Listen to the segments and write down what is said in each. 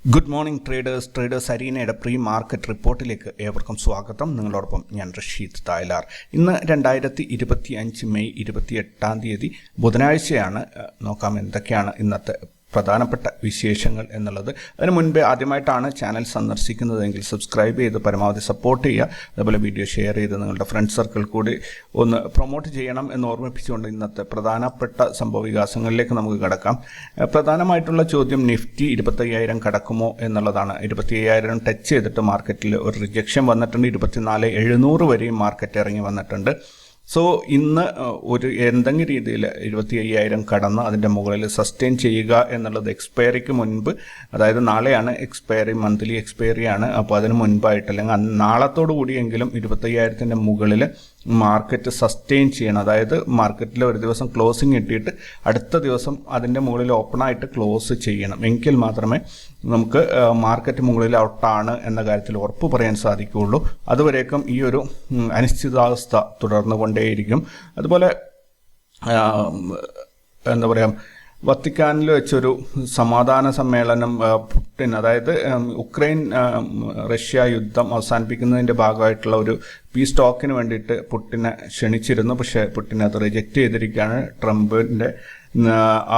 Good morning traders അരീനയുടെ pre market റിപ്പോർട്ടിലേക്ക് ഏവർക്കും സ്വാഗതം. നിങ്ങളോടൊപ്പം ഞാൻ റഷീദ് തായ്ലാർ. ഇന്ന് 2025 മെയ് 28 ബുധനാഴ്ചയാണ്. നോക്കാം എന്തൊക്കെയാണ് ഇന്നത്തെ പ്രധാനപ്പെട്ട വിശേഷങ്ങൾ എന്നുള്ളത്. അതിന് മുൻപേ ആദ്യമായിട്ടാണ് ചാനൽ സന്ദർശിക്കുന്നതെങ്കിൽ സബ്സ്ക്രൈബ് ചെയ്ത് പരമാവധി സപ്പോർട്ട് ചെയ്യുക. അതുപോലെ വീഡിയോ ഷെയർ ചെയ്ത് നിങ്ങളുടെ ഫ്രണ്ട് സർക്കിൾ കൂടി ഒന്ന് പ്രൊമോട്ട് ചെയ്യണം എന്ന് ഓർമ്മിപ്പിച്ചുകൊണ്ട് ഇന്നത്തെ പ്രധാനപ്പെട്ട സംഭവ വികാസങ്ങളിലേക്ക് നമുക്ക് കടക്കാം. പ്രധാനമായിട്ടുള്ള ചോദ്യം നിഫ്റ്റി 25,000 കടക്കുമോ എന്നുള്ളതാണ്. 25,000 ടച്ച് ചെയ്തിട്ട് മാർക്കറ്റിൽ ഒരു റിജക്ഷൻ വന്നിട്ടുണ്ട്. 24,700 വരെയും മാർക്കറ്റ് ഇറങ്ങി വന്നിട്ടുണ്ട്. സോ ഇന്ന് ഒരു എന്തെങ്കിലും രീതിയിൽ 25,000 കടന്ന് അതിൻ്റെ മുകളിൽ സസ്റ്റെയിൻ ചെയ്യുക എന്നുള്ളത് എക്സ്പയറിക്ക് മുൻപ്, അതായത് നാളെയാണ് എക്സ്പയറി, മന്ത്ലി എക്സ്പയറിയാണ്. അപ്പോൾ അതിന് മുൻപായിട്ട് അല്ലെങ്കിൽ നാളത്തോടു കൂടിയെങ്കിലും 25,000 മുകളിൽ മാർക്കറ്റ് സസ്റ്റെയിൻ ചെയ്യണം. അതായത് മാർക്കറ്റിൽ ഒരു ദിവസം ക്ലോസിങ് കിട്ടിയിട്ട് അടുത്ത ദിവസം അതിൻ്റെ മുകളിൽ ഓപ്പണായിട്ട് ക്ലോസ് ചെയ്യണം. എങ്കിൽ മാത്രമേ നമുക്ക് മാർക്കറ്റ് മുകളിൽ ഔട്ടാണ് എന്ന കാര്യത്തിൽ ഉറപ്പ് പറയാൻ സാധിക്കുകയുള്ളൂ. അതുവരേക്കും ഈ ഒരു അനിശ്ചിതാവസ്ഥ തുടർന്നു കൊണ്ടേയിരിക്കും. അതുപോലെ എന്താ പറയുക, വത്തിക്കാനിൽ വെച്ചൊരു സമാധാന സമ്മേളനം പുടിൻ, അതായത് ഉക്രൈൻ റഷ്യ യുദ്ധം അവസാനിപ്പിക്കുന്നതിൻ്റെ ഭാഗമായിട്ടുള്ള ഒരു പീസ് ടോക്കിന് വേണ്ടിയിട്ട് പുടിനെ ക്ഷണിച്ചിരുന്നു. പക്ഷേ പുടിൻ അത് റിജക്റ്റ് ചെയ്തിരിക്കുകയാണ്. ട്രംപിൻ്റെ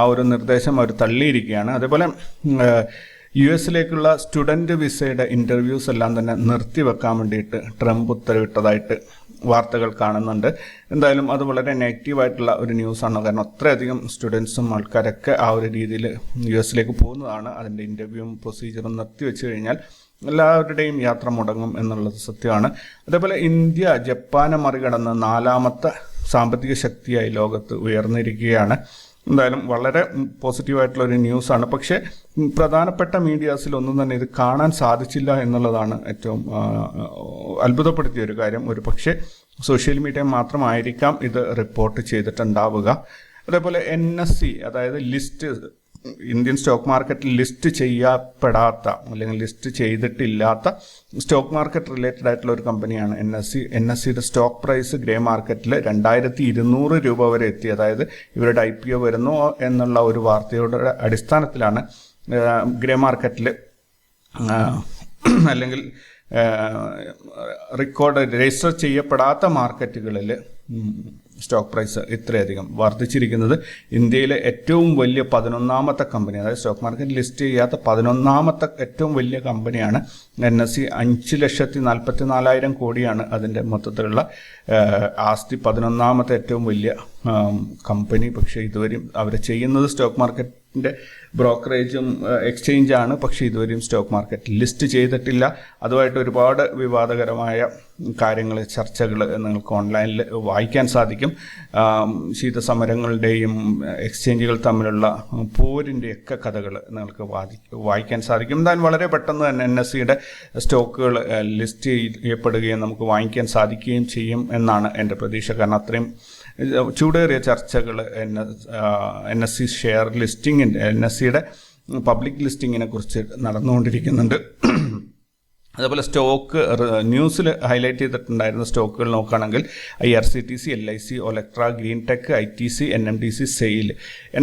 ആ ഒരു നിർദ്ദേശം അവർ തള്ളിയിരിക്കുകയാണ്. അതേപോലെ US-ലേക്കുള്ള സ്റ്റുഡൻറ്റ് വിസയുടെ ഇൻ്റർവ്യൂസ് എല്ലാം തന്നെ നിർത്തിവെക്കാൻ വേണ്ടിയിട്ട് ട്രംപ് ഉത്തരവിട്ടതായിട്ട് വാർത്തകൾ കാണുന്നുണ്ട്. എന്തായാലും അത് വളരെ നെഗറ്റീവായിട്ടുള്ള ഒരു ന്യൂസാണ്. കാരണം അത്രയധികം സ്റ്റുഡൻസും ആൾക്കാരൊക്കെ ആ ഒരു രീതിയിൽ US-ലേക്ക് പോകുന്നതാണ്. അതിൻ്റെ ഇൻ്റർവ്യൂവും പ്രൊസീജിയറും നിർത്തിവെച്ച് കഴിഞ്ഞാൽ എല്ലാവരുടെയും യാത്ര മുടങ്ങും എന്നുള്ളത് സത്യമാണ്. അതേപോലെ ഇന്ത്യ ജപ്പാനെ മറികടന്ന് 4ാമത്തെ സാമ്പത്തിക ശക്തിയായി ലോകത്ത് ഉയർന്നിരിക്കുകയാണ്. എന്തായാലും വളരെ പോസിറ്റീവായിട്ടുള്ള ഒരു ന്യൂസാണ്. പക്ഷേ പ്രധാനപ്പെട്ട മീഡിയാസിലൊന്നും തന്നെ ഇത് കാണാൻ സാധിച്ചില്ല എന്നുള്ളതാണ് ഏറ്റവും അത്ഭുതപ്പെടുത്തിയ ഒരു കാര്യം. ഒരു പക്ഷേ സോഷ്യൽ മീഡിയ മാത്രമായിരിക്കാം ഇത് റിപ്പോർട്ട് ചെയ്തിട്ടുണ്ടാവുക. അതേപോലെ NSE, അതായത് ഇന്ത്യൻ സ്റ്റോക്ക് മാർക്കറ്റിൽ ലിസ്റ്റ് ചെയ്യപ്പെടാത്ത അല്ലെങ്കിൽ ലിസ്റ്റ് ചെയ്തിട്ടില്ലാത്ത സ്റ്റോക്ക് മാർക്കറ്റ് റിലേറ്റഡ് ആയിട്ടുള്ള ഒരു കമ്പനിയാണ് NSE. NSEയുടെ സ്റ്റോക്ക് പ്രൈസ് ഗ്രേ മാർക്കറ്റിൽ 2,200 രൂപ വരെ എത്തി. അതായത് ഇവരുടെ IPO വരുന്നു എന്നുള്ള ഒരു വാർത്തയുടെ അടിസ്ഥാനത്തിലാണ് ഗ്രേ മാർക്കറ്റിൽ അല്ലെങ്കിൽ രജിസ്റ്റർ ചെയ്യപ്പെടാത്ത മാർക്കറ്റുകളിൽ സ്റ്റോക്ക് പ്രൈസ് ഇത്രയധികം വർദ്ധിച്ചിരിക്കുന്നത്. ഇന്ത്യയിലെ ഏറ്റവും വലിയ 11ാമത്തെ കമ്പനി, അതായത് സ്റ്റോക്ക് മാർക്കറ്റ് ലിസ്റ്റ് ചെയ്യാത്ത 11ാമത്തെ ഏറ്റവും വലിയ കമ്പനിയാണ് NSE. 5,44,000 കോടിയാണ് അതിൻ്റെ മൊത്തത്തിലുള്ള ആസ്തി. 11ാമത്തെ ഏറ്റവും വലിയ കമ്പനി. പക്ഷേ ഇതുവരെയും അവർ ചെയ്യുന്നത് സ്റ്റോക്ക് മാർക്കറ്റിൻ്റെ ബ്രോക്കറേജും എക്സ്ചേഞ്ചാണ്. പക്ഷേ ഇതുവരെയും സ്റ്റോക്ക് മാർക്കറ്റ് ലിസ്റ്റ് ചെയ്തിട്ടില്ല. അതുമായിട്ട് ഒരുപാട് വിവാദകരമായ കാര്യങ്ങൾ, ചർച്ചകൾ നിങ്ങൾക്ക് ഓൺലൈനിൽ വായിക്കാൻ സാധിക്കും. ശീതസമരങ്ങളുടെയും എക്സ്ചേഞ്ചുകൾ തമ്മിലുള്ള പോരിൻ്റെയൊക്കെ കഥകൾ നിങ്ങൾക്ക് വായിക്കാൻ സാധിക്കും. എന്തായാലും വളരെ പെട്ടെന്ന് തന്നെ NSEയുടെ സ്റ്റോക്കുകൾ ലിസ്റ്റ് ചെയ്യപ്പെടുകയും നമുക്ക് വാങ്ങിക്കാൻ സാധിക്കുകയും ചെയ്യും എന്നാണ് എൻ്റെ പ്രതീക്ഷ. കാരണം അത്രയും ചൂടേറിയ ചർച്ചകൾ NSE ഷെയർ ലിസ്റ്റിങ്ങിൻ്റെ, NSEയുടെ പബ്ലിക് ലിസ്റ്റിങ്ങിനെ കുറിച്ച് നടന്നുകൊണ്ടിരിക്കുന്നുണ്ട്. അതേപോലെ സ്റ്റോക്ക് ന്യൂസിൽ ഹൈലൈറ്റ് ചെയ്തിട്ടുണ്ടായിരുന്ന സ്റ്റോക്കുകൾ നോക്കുകയാണെങ്കിൽ IRCTC, LIC, Olectra, green tech, ITC, NMDC, SAIL.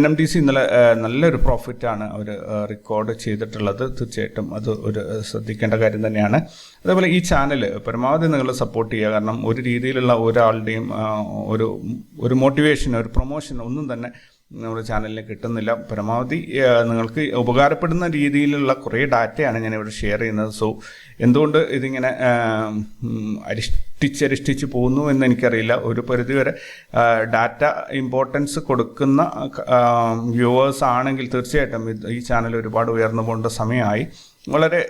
NMDC ഇന്നലെ നല്ലൊരു പ്രോഫിറ്റാണ് അവർ റെക്കോർഡ് ചെയ്തിട്ടുള്ളത്. തീർച്ചയായിട്ടും അത് ഒരു ശ്രദ്ധിക്കേണ്ട കാര്യം തന്നെയാണ്. അതേപോലെ ഈ ചാനൽ പരമാവധി നിങ്ങൾ സപ്പോർട്ട് ചെയ്യുക. കാരണം ഒരു രീതിയിലുള്ള ഒരാളുടെയും ഒരു മോട്ടിവേഷൻ, ഒരു പ്രൊമോഷൻ ഒന്നും തന്നെ നമ്മുടെ ചാനലിന് കിട്ടുന്നില്ല. പരമാവധി നിങ്ങൾക്ക് ഉപകാരപ്പെടുന്ന രീതിയിലുള്ള കുറേ ഡാറ്റയാണ് ഞാനിവിടെ ഷെയർ ചെയ്യുന്നത്. സോ എന്തുകൊണ്ട് ഇതിങ്ങനെ അരിഷ്ടിച്ച് പോകുന്നു എന്ന് എനിക്കറിയില്ല. ഒരു പരിധിവരെ ഡാറ്റ ഇമ്പോർട്ടൻസ് കൊടുക്കുന്ന വ്യൂവേഴ്സ് ആണെങ്കിൽ തീർച്ചയായിട്ടും ഈ ചാനൽ ഒരുപാട് ഉയർന്നു പോകേണ്ട സമയമായി. വളരെ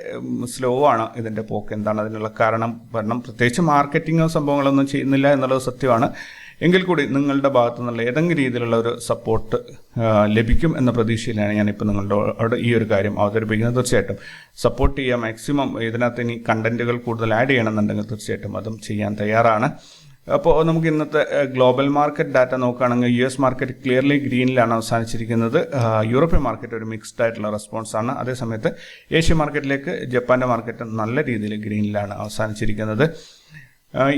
സ്ലോ ആണ് ഇതിൻ്റെ പോക്ക്. എന്താണ് അതിനുള്ള കാരണം? പ്രത്യേകിച്ച് മാർക്കറ്റിങ്ങോ സംഭവങ്ങളൊന്നും ചെയ്യുന്നില്ല എന്നുള്ളത് സത്യമാണ്. എങ്കിൽ കൂടി നിങ്ങളുടെ ഭാഗത്തു നിന്നുള്ള ഏതെങ്കിലും രീതിയിലുള്ള ഒരു സപ്പോർട്ട് ലഭിക്കും എന്ന പ്രതീക്ഷയിലാണ് ഞാനിപ്പോൾ നിങ്ങളോട് ഈ ഒരു കാര്യം അവതരിപ്പിക്കുന്നത്. തീർച്ചയായിട്ടും സപ്പോർട്ട് ചെയ്യുക. മാക്സിമം ഇതിനകത്ത് ഇനി കണ്ടൻറ്റുകൾ കൂടുതൽ ആഡ് ചെയ്യണമെന്നുണ്ടെങ്കിൽ തീർച്ചയായിട്ടും അതും ചെയ്യാൻ തയ്യാറാണ്. അപ്പോൾ നമുക്ക് ഇന്നത്തെ ഗ്ലോബൽ മാർക്കറ്റ് ഡാറ്റ നോക്കുകയാണെങ്കിൽ US മാർക്കറ്റ് ക്ലിയർലി ഗ്രീനിലാണ് അവസാനിച്ചിരിക്കുന്നത്. യൂറോപ്യൻ മാർക്കറ്റ് ഒരു മിക്സ്ഡ് ആയിട്ടുള്ള റെസ്പോൺസാണ്. അതേസമയത്ത് ഏഷ്യൻ മാർക്കറ്റിലേക്ക് ജപ്പാൻ്റെ മാർക്കറ്റ് നല്ല രീതിയിൽ ഗ്രീനിലാണ് അവസാനിച്ചിരിക്കുന്നത്.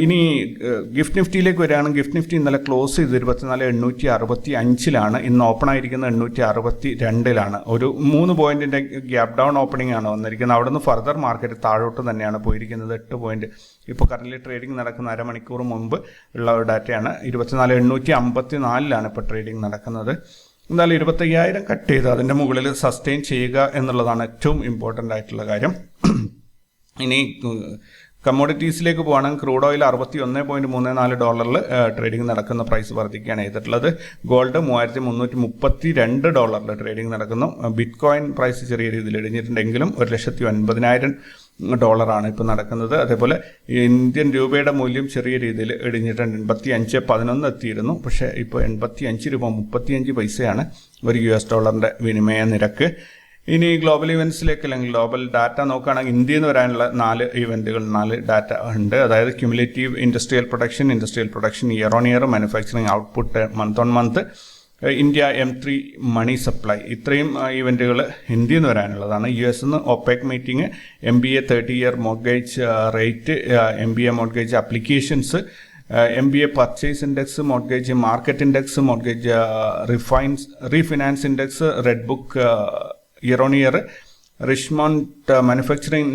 ഇനി ഗിഫ്റ്റ് നിഫ്റ്റിയിലേക്ക് വരികയാണെങ്കിൽ ഗിഫ്റ്റ് നിഫ്റ്റി ഇന്നലെ ക്ലോസ് ചെയ്ത് 24,865 ഇന്ന് ഓപ്പൺ ആയിരിക്കുന്നത് 862 ഒരു 3 പോയിന്റിന്റെ ഗ്യാപ് ഡൗൺ ഓപ്പണിംഗ് ആണ് വന്നിരിക്കുന്നത്. അവിടെ നിന്ന് ഫർദർ മാർക്കറ്റ് താഴോട്ട് തന്നെയാണ് പോയിരിക്കുന്നത്. 8 പോയിന്റ് ഇപ്പോൾ കറന്റ് ട്രേഡിംഗ് നടക്കുന്ന അരമണിക്കൂർ മുമ്പ് ഉള്ള ഒരു ഡാറ്റയാണ്. 24,854 ഇപ്പോൾ ട്രേഡിംഗ് നടക്കുന്നത്. എന്തായാലും 25,000 കട്ട് ചെയ്ത് അതിൻ്റെ മുകളിൽ സസ്റ്റെയിൻ ചെയ്യുക എന്നുള്ളതാണ് ഏറ്റവും ഇമ്പോർട്ടൻ്റ് ആയിട്ടുള്ള കാര്യം. ഇനി കമ്മോഡിറ്റീസിലേക്ക് പോകുകയാണെങ്കിൽ ക്രൂഡ് ഓയിൽ $61.34 ട്രേഡിംഗ് നടക്കുന്ന പ്രൈസ് വർദ്ധിക്കുകയാണ് ചെയ്തിട്ടുള്ളത്. ഗോൾഡ് $3,332 ട്രേഡിംഗ് നടക്കുന്നു. ബിറ്റ് കോയിൻ പ്രൈസ് ചെറിയ രീതിയിൽ ഇടിഞ്ഞിട്ടുണ്ടെങ്കിലും $1,09,000 ഇപ്പോൾ നടക്കുന്നത്. അതേപോലെ ഇന്ത്യൻ രൂപയുടെ മൂല്യം ചെറിയ രീതിയിൽ ഇടിഞ്ഞിട്ടുണ്ട്. 85.11 എത്തിയിരുന്നു. പക്ഷേ ഇപ്പോൾ 85 രൂപ 35 ഒരു $1 വിനിമയ നിരക്ക്. ഇനി ഗ്ലോബൽ ഇവൻറ്റ്സിലേക്ക് അല്ലെങ്കിൽ ഗ്ലോബൽ ഡാറ്റ നോക്കുകയാണെങ്കിൽ ഇന്ത്യയിൽ നിന്ന് വരാനുള്ള 4 ഡാറ്റ ഉണ്ട്. അതായത് cumulative industrial production year on year, manufacturing output month on month, India M3 money supply, ഇത്രയും ഇവൻറ്റുകൾ ഇന്ത്യയിൽ നിന്ന് വരാനുള്ളതാണ്. US നിന്ന് OPEC meeting, MBA 30-year mortgage rate, MBA mortgage applications, MBA purchase index, mortgage market index, mortgage refinance index, red book year on year, Richmond manufacturing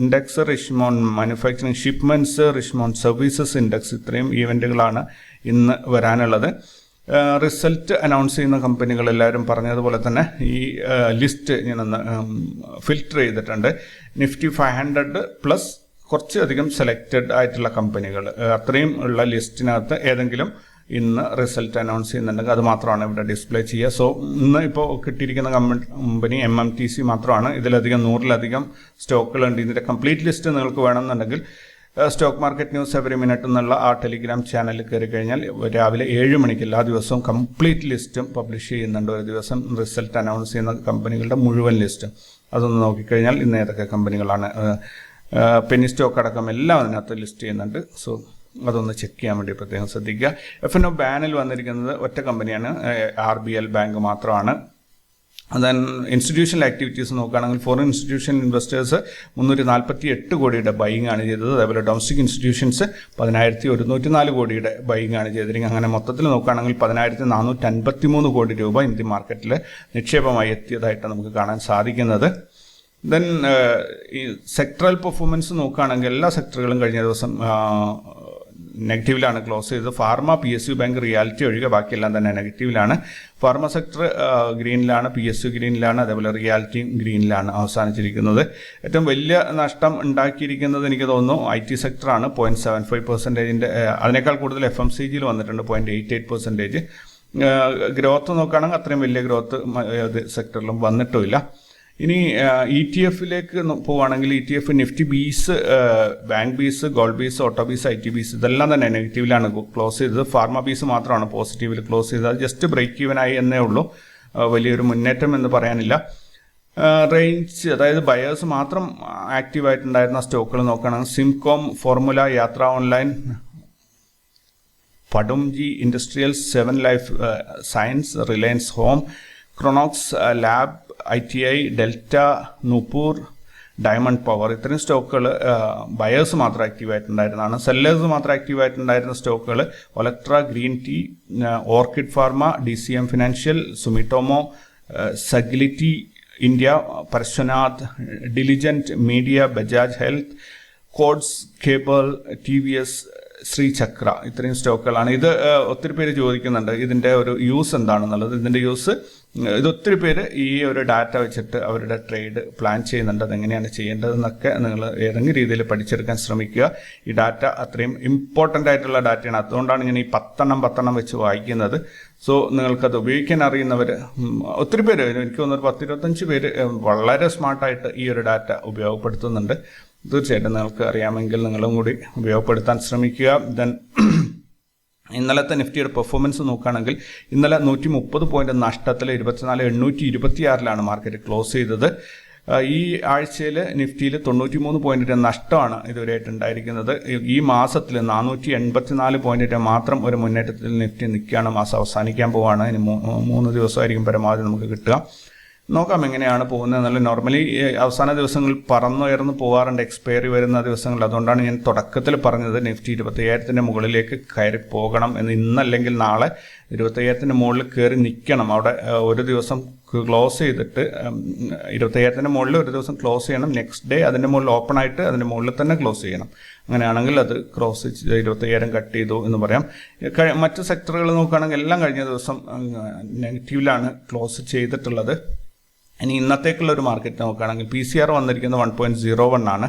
index, Richmond manufacturing shipments, Richmond services index, ഇത്രയും ഈവൻറ്റുകളാണ് ഇന്ന് വരാനുള്ളത്. Result announce ചെയ്യുന്ന കമ്പനികൾ എല്ലാവരും പറഞ്ഞതുപോലെ തന്നെ ഈ ലിസ്റ്റ് ഞാനൊന്ന് ഫിൽറ്റർ ചെയ്തിട്ടുണ്ട്. നിഫ്റ്റി 500 പ്ലസ് കുറച്ചധികം സെലക്റ്റഡ് ആയിട്ടുള്ള കമ്പനികൾ, അത്രയും ഉള്ള ലിസ്റ്റിനകത്ത് ഏതെങ്കിലും ഇന്ന് റിസൾട്ട് അനൗൺസ് ചെയ്യുന്നുണ്ടെങ്കിൽ അത് മാത്രമാണ് ഇവിടെ ഡിസ്പ്ലേ ചെയ്യുക. സോ ഇന്ന് ഇപ്പോൾ കിട്ടിയിരിക്കുന്ന കമ്പനി MMTC മാത്രമാണ്. ഇതിലധികം 100-ലധികം സ്റ്റോക്കുകളുണ്ട്. ഇതിൻ്റെ കംപ്ലീറ്റ് ലിസ്റ്റ് നിങ്ങൾക്ക് വേണമെന്നുണ്ടെങ്കിൽ stock market news every minute എന്നുള്ള ആ ടെലിഗ്രാം ചാനലിൽ കയറി കഴിഞ്ഞാൽ രാവിലെ 7 മണിക്ക് എല്ലാ ദിവസവും കംപ്ലീറ്റ് ലിസ്റ്റും പബ്ലിഷ് ചെയ്യുന്നുണ്ട്. ഒരു ദിവസം റിസൾട്ട് അനൗൺസ് ചെയ്യുന്ന കമ്പനികളുടെ മുഴുവൻ ലിസ്റ്റും അതൊന്ന് നോക്കിക്കഴിഞ്ഞാൽ ഇന്ന് ഏതൊക്കെ കമ്പനികളാണ്, പെന്നി സ്റ്റോക്ക് അടക്കം എല്ലാം അതിനകത്ത് ലിസ്റ്റ് ചെയ്യുന്നുണ്ട്. സോ അതൊന്ന് ചെക്ക് ചെയ്യാൻ വേണ്ടി പ്രത്യേകം ശ്രദ്ധിക്കുക. F&O ബാനിൽ വന്നിരിക്കുന്നത് ഒറ്റ കമ്പനിയാണ്, RBL ബാങ്ക് മാത്രമാണ്. ദെൻ ഇൻസ്റ്റിറ്റ്യൂഷണൽ ആക്ടിവിറ്റീസ് നോക്കുകയാണെങ്കിൽ ഫോറിൻ ഇൻസ്റ്റിറ്റ്യൂഷണൽ ഇൻവെസ്റ്റേഴ്സ് 348 കോടിയുടെ ബൈയിങ് ആണ് ചെയ്തത്. അതേപോലെ ഡൊമസ്റ്റിക് ഇൻസ്റ്റിറ്റ്യൂഷൻസ് 10,104 കോടിയുടെ ബൈയിങ് ആണ് ചെയ്തിരിക്കുന്നത്. അങ്ങനെ മൊത്തത്തിൽ നോക്കുകയാണെങ്കിൽ 10,453 കോടി രൂപ ഇന്ത്യൻ മാർക്കറ്റിൽ നിക്ഷേപമായി എത്തിയതായിട്ട് നമുക്ക് കാണാൻ സാധിക്കുന്നത്. ദെൻ ഈ സെക്ടറൽ പെർഫോമൻസ് നോക്കുകയാണെങ്കിൽ എല്ലാ സെക്ടറുകളും കഴിഞ്ഞ ദിവസം നെഗറ്റീവിലാണ് ക്ലോസ് ചെയ്തത്. ഫാർമ, PSU ബാങ്ക്, റിയാലിറ്റി ഒഴികെ ബാക്കിയെല്ലാം തന്നെ നെഗറ്റീവിലാണ്. ഫാർമ സെക്ടർ ഗ്രീനിലാണ്, PSU ഗ്രീനിലാണ്, അതേപോലെ റിയാലിറ്റിയും ഗ്രീനിലാണ് അവസാനിച്ചിരിക്കുന്നത്. ഏറ്റവും വലിയ നഷ്ടം ഉണ്ടാക്കിയിരിക്കുന്നത് എനിക്ക് തോന്നുന്നു IT സെക്ടറാണ്. 0.75%. അതിനേക്കാൾ കൂടുതൽ FMCGയിൽ വന്നിട്ടുണ്ട്, 0.88%. ഗ്രോത്ത് നോക്കുകയാണെങ്കിൽ അത്രയും വലിയ ഗ്രോത്ത് സെക്ടറിലും വന്നിട്ടുമില്ല. ഇനി ETF-ലേക്ക് പോവുകയാണെങ്കിൽ ETF Nifty BeES, bank BeES, gold BeES, auto BeES, IT BeES ഇതെല്ലാം തന്നെ നെഗറ്റീവിലാണ് ക്ലോസ് ചെയ്തത്. ഫാർമ ബീസ് മാത്രമാണ് പോസിറ്റീവിൽ ക്ലോസ് ചെയ്തത്. ജസ്റ്റ് ബ്രേക്ക് ഈവനായി എന്നേ ഉള്ളൂ, വലിയൊരു മുന്നേറ്റം എന്ന് പറയാനില്ല. റേഞ്ച്, അതായത് ബയേഴ്സ് മാത്രം ആക്റ്റീവായിട്ടുണ്ടായിരുന്ന സ്റ്റോക്കുകൾ നോക്കുകയാണെങ്കിൽ Simcom, formula, Yatra online, Pudumjee industrials, 7 life science, Reliance home, Kronox lab, ITI, delta, Nupur, diamond power, ഇത്രയും സ്റ്റോക്കുകൾ ബയേഴ്സ് മാത്രം ആക്റ്റീവായിട്ടുണ്ടായിരുന്നതാണ്. സെല്ലേഴ്സ് മാത്രം ആക്റ്റീവായിട്ടുണ്ടായിരുന്ന സ്റ്റോക്കുകൾ Olectra, green tea, orchid pharma, DCM financial, Sumitomo, Sagility India, Parshvanath, diligent media, Bajaj health, cords cable, TVS, Srichakra, ഇത്രയും സ്റ്റോക്കുകളാണ്. ഇത് ഒത്തിരി പേര് ചോദിക്കുന്നുണ്ട് ഇതിൻ്റെ ഒരു യൂസ് എന്താണെന്നുള്ളത്. ഇതിൻ്റെ യൂസ്, ഇത് ഒത്തിരി പേര് ഈ ഒരു ഡാറ്റ വെച്ചിട്ട് അവരുടെ ട്രേഡ് പ്ലാൻ ചെയ്യുന്നുണ്ട്. അതെങ്ങനെയാണ് ചെയ്യേണ്ടതെന്നൊക്കെ നിങ്ങൾ ഏതെങ്കിലും രീതിയിൽ പഠിച്ചെടുക്കാൻ ശ്രമിക്കുക. ഈ ഡാറ്റ അത്രയും ഇമ്പോർട്ടൻ്റ് ആയിട്ടുള്ള ഡാറ്റയാണ്. അതുകൊണ്ടാണ് ഞാൻ ഈ 10 വെച്ച് വായിക്കുന്നത്. സോ നിങ്ങൾക്കത് ഉപയോഗിക്കാൻ അറിയുന്നവർ ഒത്തിരി പേര്, എനിക്ക് തോന്നുന്നു 10-25 പേര് വളരെ സ്മാർട്ടായിട്ട് ഈ ഒരു ഡാറ്റ ഉപയോഗപ്പെടുത്തുന്നുണ്ട്. തീർച്ചയായിട്ടും നിങ്ങൾക്ക് അറിയാമെങ്കിൽ നിങ്ങളും കൂടി ഉപയോഗപ്പെടുത്താൻ ശ്രമിക്കുക. ദെൻ ഇന്നലത്തെ നിഫ്റ്റിയുടെ പെർഫോമൻസ് നോക്കുകയാണെങ്കിൽ ഇന്നലെ 130 പോയിന്റ് നഷ്ടത്തിൽ 24,826 മാർക്കറ്റ് ക്ലോസ് ചെയ്തത്. ഈ ആഴ്ചയിൽ നിഫ്റ്റിയിൽ 93 പോയിന്റിൻ്റെ നഷ്ടമാണ് ഇതുവരെയായിട്ട് ഉണ്ടായിരിക്കുന്നത്. ഈ മാസത്തിൽ 484 പോയിന്റിൻ്റെ മാത്രം ഒരു മുന്നേറ്റത്തിൽ നിഫ്റ്റി നിൽക്കുകയാണ്. മാസം അവസാനിക്കാൻ പോവുകയാണ്. ഇനി 3 ദിവസമായിരിക്കും പരമാവധി നമുക്ക് കിട്ടുക. നോക്കാം എങ്ങനെയാണ് പോകുന്നത് എന്നുള്ള. നോർമലി അവസാന ദിവസങ്ങളിൽ പറന്നുയർന്ന് പോകാറുണ്ട് എക്സ്പയറി വരുന്ന ദിവസങ്ങളിൽ. അതുകൊണ്ടാണ് ഞാൻ തുടക്കത്തിൽ പറഞ്ഞത് നിഫ്റ്റി 25,000 മുകളിലേക്ക് കയറി പോകണം എന്ന്. ഇന്നല്ലെങ്കിൽ നാളെ 25,000 മുകളിൽ കയറി നിൽക്കണം. അവിടെ ഒരു ദിവസം ക്ലോസ് ചെയ്തിട്ട് 25,000 മുകളിൽ ഒരു ദിവസം ക്ലോസ് ചെയ്യണം. നെക്സ്റ്റ് ഡേ അതിൻ്റെ മുകളിൽ ഓപ്പൺ ആയിട്ട് അതിൻ്റെ മുകളിൽ തന്നെ ക്ലോസ് ചെയ്യണം. അങ്ങനെയാണെങ്കിൽ അത് ക്രോസ് 25,000 കട്ട് ചെയ്തു എന്ന് പറയാം. മറ്റ് സെക്ടറുകൾ നോക്കുകയാണെങ്കിൽ എല്ലാം കഴിഞ്ഞ ദിവസം നെഗറ്റീവിലാണ് ക്ലോസ് ചെയ്തിട്ടുള്ളത്. ഇനി ഇന്നത്തേക്കുള്ള ഒരു മാർക്കറ്റ് നോക്കുകയാണെങ്കിൽ PCR വന്നിരിക്കുന്നത് 1.01 ആണ്.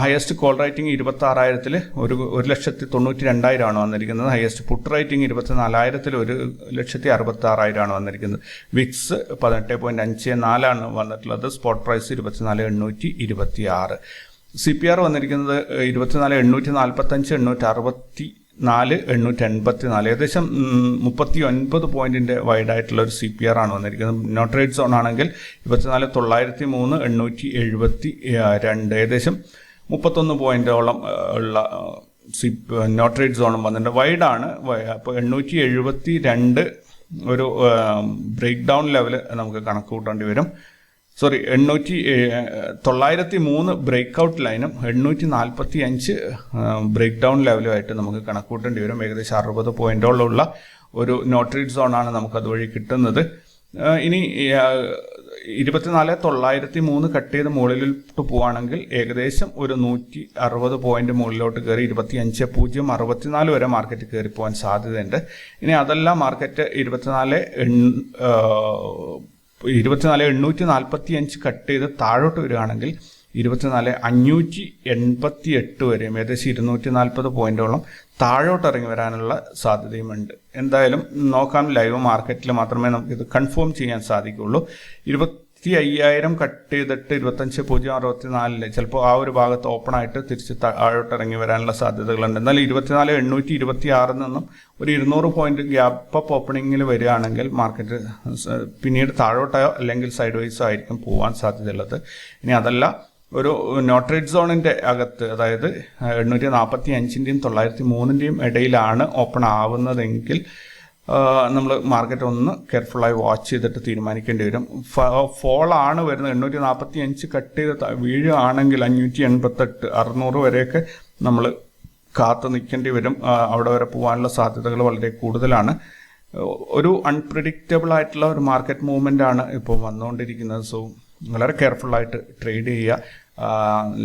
ഹയസ്റ്റ് കോൾ റേറ്റിംഗ് 26,000 1,92,000 ആണ് വന്നിരിക്കുന്നത്. ഹയസ്റ്റ് പുട്ട് റേറ്റിംഗ് 24,000 1,66,000 ആണ് വന്നിരിക്കുന്നത്. വിക്സ് 18.54 ആണ് വന്നിട്ടുള്ളത്. Spot price 24,826. CPR വന്നിരിക്കുന്നത് 24,845 864 ഏകദേശം 39 പോയിന്റിന്റെ വൈഡായിട്ടുള്ള ഒരു CPR ആണ് വന്നിരിക്കുന്നത്. നോട്ട് റേറ്റ് സോൺ ആണെങ്കിൽ 24,903 872 ഏകദേശം 31 പോയിന്റോളം ഉള്ള നോട്ട് റേറ്റ് സോണും വന്നിട്ടുണ്ട്. വൈഡാണ്. അപ്പോൾ 872 ഒരു ബ്രേക്ക് ഡൗൺ ലെവൽ നമുക്ക് കണക്ക് കൂട്ടേണ്ടി വരും. 903 ബ്രേക്ക് ഔട്ട് ലൈനും 845 ബ്രേക്ക് ഡൗൺ ലെവലുമായിട്ട് നമുക്ക് കണക്കൂട്ടേണ്ടി വരും. ഏകദേശം 60 പോയിന്റോളമുള്ള ഒരു നോട്ട് റേറ്റ് സോണാണ് നമുക്ക് അതുവഴി കിട്ടുന്നത്. ഇനി 24,903 കട്ട് ചെയ്ത് മുകളിലോട്ട് പോവുകയാണെങ്കിൽ ഏകദേശം ഒരു 160 പോയിന്റ് മുകളിലോട്ട് കയറി 25,064 വരെ മാർക്കറ്റ് കയറി പോകാൻ സാധ്യതയുണ്ട്. ഇനി അതല്ല മാർക്കറ്റ് 24,845 കട്ട് ചെയ്ത് താഴോട്ട് വരികയാണെങ്കിൽ 24,588 വരെയും ഏകദേശം 240 പോയിന്റോളം താഴോട്ട് ഇറങ്ങി വരാനുള്ള സാധ്യതയുമുണ്ട്. എന്തായാലും നോക്കാം. ലൈവ് മാർക്കറ്റിൽ മാത്രമേ നമുക്കിത് കൺഫേം ചെയ്യാൻ സാധിക്കുള്ളൂ. 25,000 കട്ട് ചെയ്തിട്ട് 25,064 ചിലപ്പോൾ ആ ഒരു ഭാഗത്ത് ഓപ്പൺ ആയിട്ട് തിരിച്ച് താഴോട്ട് ഇറങ്ങി വരാനുള്ള സാധ്യതകളുണ്ട്. എന്നാൽ 24,826 നിന്നും ഒരു 200 പോയിന്റ് ഗ്യാപ്പ് അപ്പ് ഓപ്പണിങ്ങിൽ വരികയാണെങ്കിൽ മാർക്കറ്റ് പിന്നീട് താഴോട്ടോ അല്ലെങ്കിൽ സൈഡ് വൈസോ ആയിരിക്കും പോകാൻ സാധ്യതയുള്ളത്. ഇനി അതല്ല ഒരു നോട്ട് റേറ്റ് സോണിന്റെ അകത്ത്, അതായത് 845-ന്റെയും 903-ന്റെയും ഇടയിലാണ് ഓപ്പൺ ആവുന്നതെങ്കിൽ നമ്മൾ മാർക്കറ്റ് ഒന്ന് കെയർഫുള്ളായി വാച്ച് ചെയ്തിട്ട് തീരുമാനിക്കേണ്ടി വരും. ഫോളാണ് വരുന്നത്. 845 കട്ട് ചെയ്ത് വീഴുകയാണെങ്കിൽ 588 600 വരെയൊക്കെ നമ്മൾ കാത്തു നിൽക്കേണ്ടി വരും. അവിടെ വരെ പോകാനുള്ള സാധ്യതകൾ വളരെ കൂടുതലാണ്. ഒരു അൺപ്രഡിക്റ്റബിൾ ആയിട്ടുള്ള ഒരു മാർക്കറ്റ് മൂവ്മെന്റ് ആണ് ഇപ്പോൾ വന്നുകൊണ്ടിരിക്കുന്നത്. സോ വളരെ കെയർഫുള്ളായിട്ട് ട്രേഡ് ചെയ്യുക.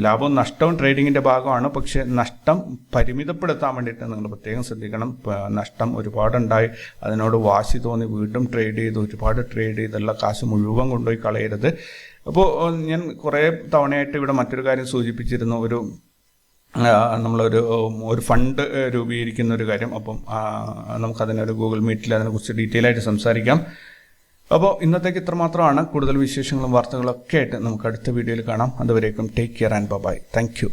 ലാഭവും നഷ്ടവും ട്രേഡിങ്ങിന്റെ ഭാഗമാണ്. പക്ഷെ നഷ്ടം പരിമിതപ്പെടുത്താൻ വേണ്ടിയിട്ട് നിങ്ങൾ പ്രത്യേകം ശ്രദ്ധിക്കണം. നഷ്ടം ഒരുപാടുണ്ടായി അതിനോട് വാശി തോന്നി വീണ്ടും ട്രേഡ് ചെയ്ത് ഒരുപാട് ട്രേഡ് ചെയ്തുള്ള കാശ് മുഴുവൻ കൊണ്ടുപോയി കളയരുത്. അപ്പോൾ ഞാൻ കുറേ തവണയായിട്ട് ഇവിടെ മറ്റൊരു കാര്യം സൂചിപ്പിച്ചിരുന്നു. നമ്മളൊരു ഫണ്ട് രൂപീകരിക്കുന്ന ഒരു കാര്യം. അപ്പം നമുക്കതിനൊരു ഗൂഗിൾ മീറ്റിൽ അതിനെക്കുറിച്ച് ഡീറ്റെയിൽ ആയിട്ട് സംസാരിക്കാം. അപ്പോൾ ഇന്നത്തേക്ക് ഇത്രമാത്രമാണ്. കൂടുതൽ വിശേഷങ്ങളും വാർത്തകളൊക്കെ ആയിട്ട് നമുക്ക് അടുത്ത വീഡിയോയിൽ കാണാം. അതുവരേക്കും take care and bye. Thank U.